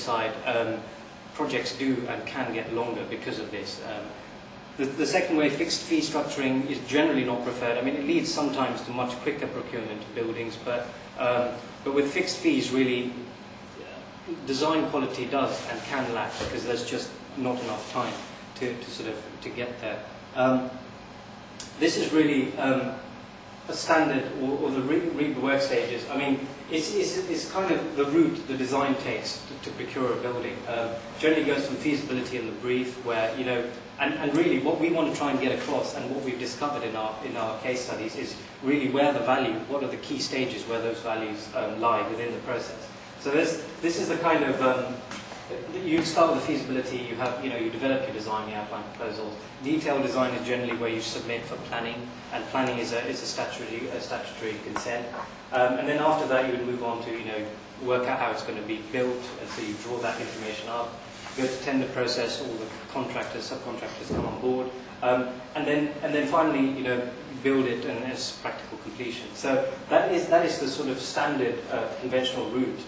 side, projects do and can get longer because of this. The second way, fixed fee structuring, is generally not preferred. I mean, it leads sometimes to much quicker procurement of buildings, but with fixed fees, really, design quality does and can lack because there's just not enough time to get there. This is really a standard, or the read the work stages. I mean, it's kind of the route the design takes to procure a building. Generally goes from feasibility in the brief, where, you know, and really what we want to try and get across, and what we've discovered in our case studies, is really where the value, what are the key stages where those values lie within the process. So this is the kind of, you start with the feasibility, you have, you know, you develop your design, you outline proposals. Detailed design is generally where you submit for planning, and planning is a statutory consent. And then after that, you would move on to, you know, work out how it's going to be built, and so you draw that information up. Go to tender process, all the contractors, subcontractors come on board, and then finally, you know, build it and as practical completion. So that is the sort of standard conventional route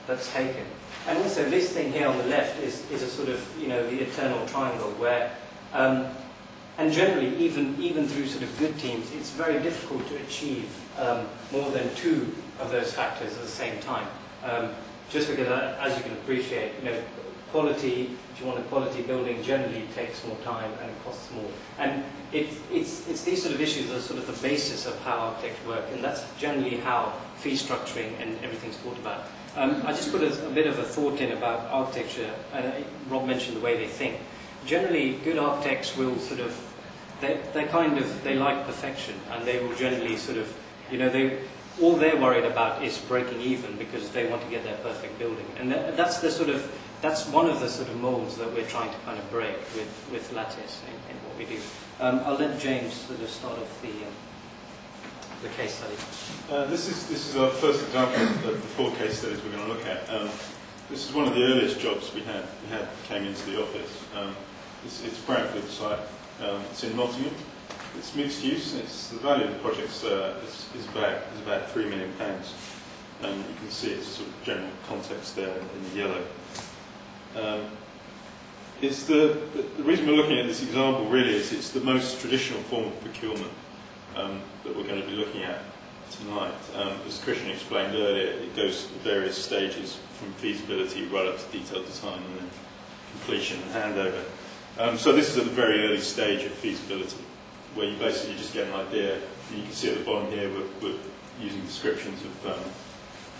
that's taken. And also this thing here on the left is a sort of, you know, the eternal triangle where, and generally even through sort of good teams, it's very difficult to achieve more than two of those factors at the same time. Just because, as you can appreciate, you know, quality, if you want a quality building, generally takes more time and it costs more. And it's these sort of issues that are sort of the basis of how architects work, and that's generally how fee structuring and everything's thought about. I just put a bit of a thought in about architecture, and Rob mentioned the way they think. Generally, good architects will sort of, they like perfection, and they will generally sort of, you know, all they're worried about is breaking even because they want to get their perfect building. And that's one of the sort of molds that we're trying to kind of break with Latis in what we do. I'll let James sort of start off the case study. This is our first example of the 4 case studies we're going to look at. This is one of the earliest jobs we came into the office. It's a brownfield site. It's in Nottingham. It's mixed use. The value of the project is about £3 million. You can see it's sort of general context there in the yellow. It's the reason we're looking at this example really is it's the most traditional form of procurement that we're going to be looking at tonight. As Christian explained earlier, it goes through various stages from feasibility right up to detailed design and then completion and handover. So this is at the very early stage of feasibility, where you basically just get an idea. You can see at the bottom here we're using descriptions of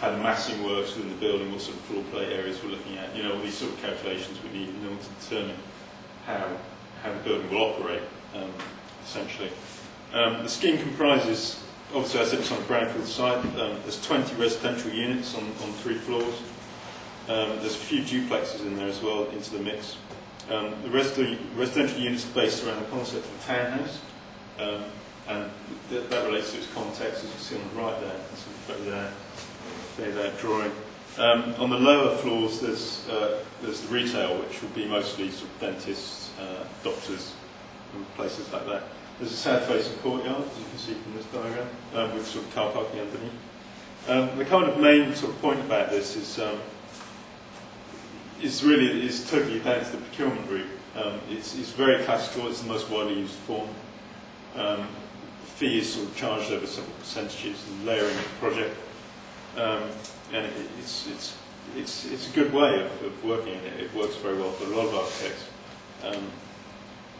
how the massing works within the building, what sort of floor plate areas we're looking at, you know, all these sort of calculations we need in order to determine how the building will operate, essentially. The scheme comprises, obviously I said it's on a brownfield site, there's 20 residential units on 3 floors. There's a few duplexes in there as well into the mix. The residential units are based around the concept of a townhouse, and that relates to its context, as you see on the right there. There's that drawing. On the lower floors, there's the retail, which would be mostly sort of dentists, doctors, and places like that. There's a south-facing courtyard, as you can see from this diagram, with sort of car parking underneath. The kind of main sort of point about this is totally down to the procurement route. It's very classical. It's the most widely used form. The fee is sort of charged over several percentages and layering the project. And it's a good way of working, and it works very well for a lot of architects.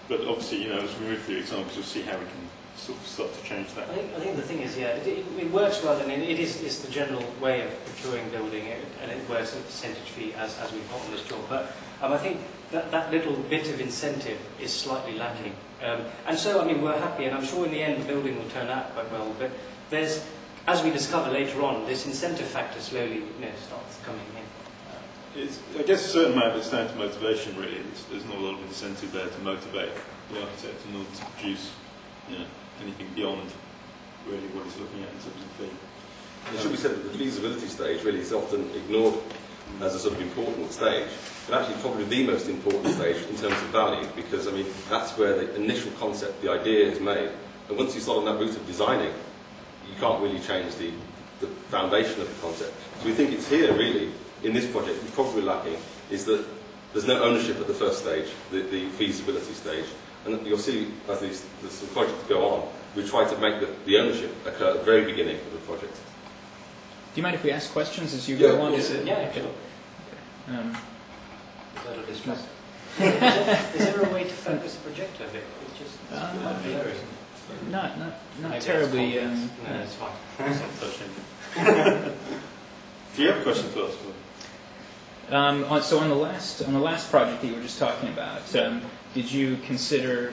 But obviously, you know, as we move through examples, you'll see how we can sort of start to change that. I think the thing is, yeah, it works well, and it's the general way of procuring building, and it works at a percentage fee as we've got on this job. But I think that little bit of incentive is slightly lacking. And so, I mean, we're happy, and I'm sure in the end the building will turn out quite well. But there's, as we discover later on, this incentive factor slowly, you know, starts coming in. I guess a certain amount of it's down to motivation, really. There's not a lot of incentive there to motivate the architect in order to produce, you know, anything beyond really what he's looking at in terms of fee. It should be said that the feasibility stage really is often ignored as a sort of important stage, but actually probably the most important stage in terms of value, because I mean that's where the initial concept, the idea is made, and once you start on that route of designing, you can't really change the foundation of the concept. So we think it's here really in this project is probably lacking is that there's no ownership at the first stage, the feasibility stage. And you'll see as the projects go on, we try to make the ownership occur at the very beginning of the project. Do you mind if we ask questions as you go along? Yeah, sure. Is that a distress? Is there a way to focus the projector a bit? It just might be interesting. Not terribly. No, it's fine. Do you have a question to ask? So on the last project that you were just talking about, did you consider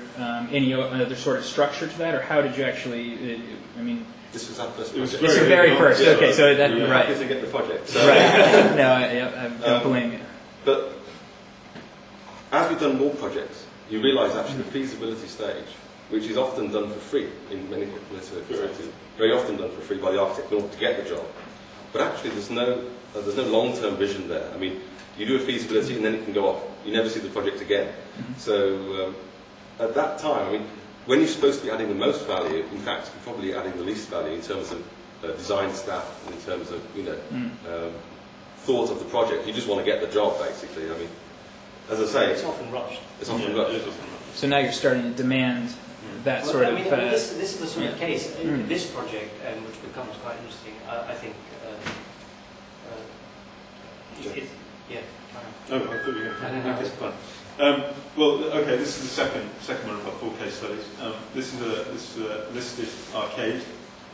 any other sort of structure to that, or how did you actually? I mean, this was our first. It was project. It's the very first. Yeah, Okay, so that right. To get the project. So, Right. No, I don't blame you. But as we've done more projects, you realise actually the feasibility stage, which is often done for free in many places, very often done for free by the architect in order to get the job. But actually, there's no long-term vision there. I mean, you do a feasibility and then it can go off. You never see the project again. Mm-hmm. So at that time, I mean, when you're supposed to be adding the most value, in fact, you're probably adding the least value in terms of design staff, in terms of thought of the project. You just want to get the job, basically. I mean, as I say, it's often rushed. It's often rushed. So now you're starting to demand that sort of. This is the sort of case in this project, which becomes quite interesting. I think. Yeah. Oh, I thought you were going to this one. Well, okay, this is the second one of our 4 case studies. This is a listed arcade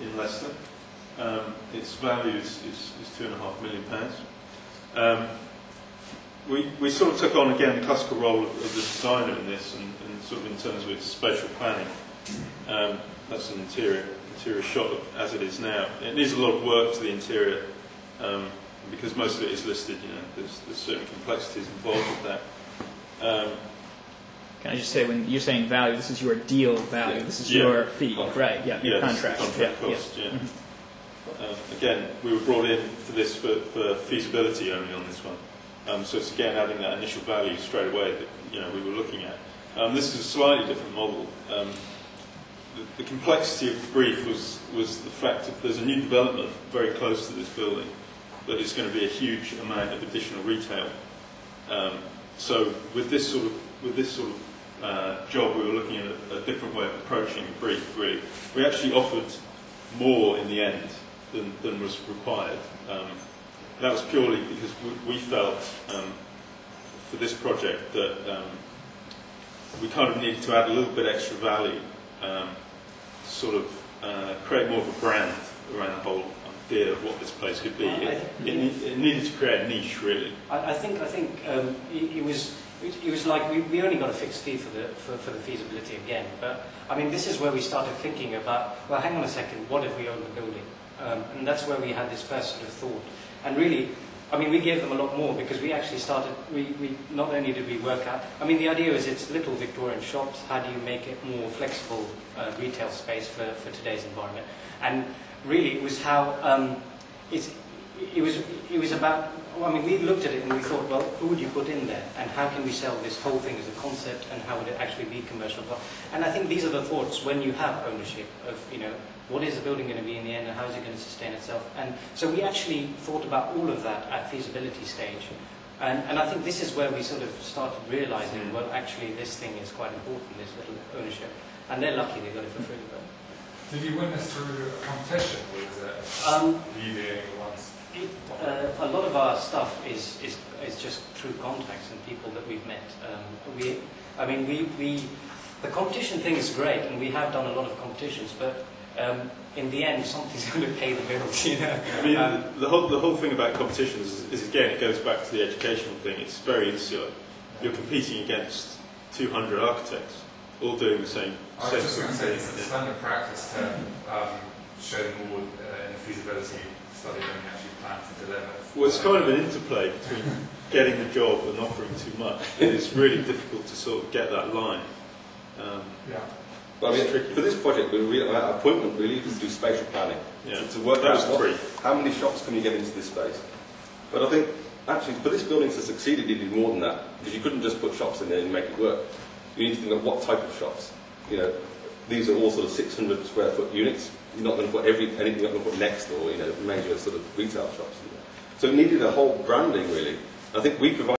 in Leicester. Its value is £2.5 million. We sort of took on again the classical role of the designer in this, and sort of in terms of its spatial planning. That's an interior shot of as it is now. It needs a lot of work to the interior. Because most of it is listed, there's certain complexities involved with that. Can I just say, when you're saying value, this is your deal value, this is your fee, right? Yeah, your contract. Contract cost. Yeah. Again, we were brought in for this for feasibility only on this one. So it's again adding that initial value straight away that we were looking at. This is a slightly different model. The complexity of the brief was the fact that there's a new development very close to this building. That is going to be a huge amount of additional retail. So with this sort of job, we were looking at a different way of approaching the brief. Really, we actually offered more in the end than was required. That was purely because we felt for this project that we kind of needed to add a little bit extra value, create more of a brand around the whole idea of what this place could be. It needed to create a niche, really. I think it was like we only got a fixed fee for the feasibility again. But I mean, this is where we started thinking about, well, hang on a second, what if we own the building? And that's where we had this first sort of thought. And really, I mean, we gave them a lot more because we actually started. We not only did we work out. I mean, the idea is it's little Victorian shops. How do you make it more flexible retail space for today's environment? And really, it was how it was about. I mean, we looked at it and we thought, well, who would you put in there, and how can we sell this whole thing as a concept, and how would it actually be commercial? And I think these are the thoughts when you have ownership of, what is the building going to be in the end, and how is it going to sustain itself? And so we actually thought about all of that at feasibility stage, and I think this is where we sort of started realizing, well, actually, this thing is quite important, this little ownership, and they're lucky they got it for free. But did you win this through a competition, or was it you the only ones? A lot of our stuff is just through contacts and people that we've met. The competition thing is great, and we have done a lot of competitions, but in the end, something's going to pay the bills, I mean, the whole thing about competitions is again, it goes back to the educational thing. It's very insular. You're competing against 200 architects, all doing the same. I was just going to say, it's a standard practice to show more in the feasibility study than you actually plan to deliver. Well, it's kind of an interplay between getting the job and offering too much. It's really difficult to sort of get that line. But I mean, for this project, our appointment really was to do spatial planning. Yeah. To work out how many shops can you get into this space. But I think, actually, for this building to succeed, it needed more than that, because you couldn't just put shops in there and make it work. You need to think of what type of shops. These are all sort of 600 square foot units. You're not going to put anything you're not going to put next door, major sort of retail shops in there. So it needed a whole branding, really. I think we provided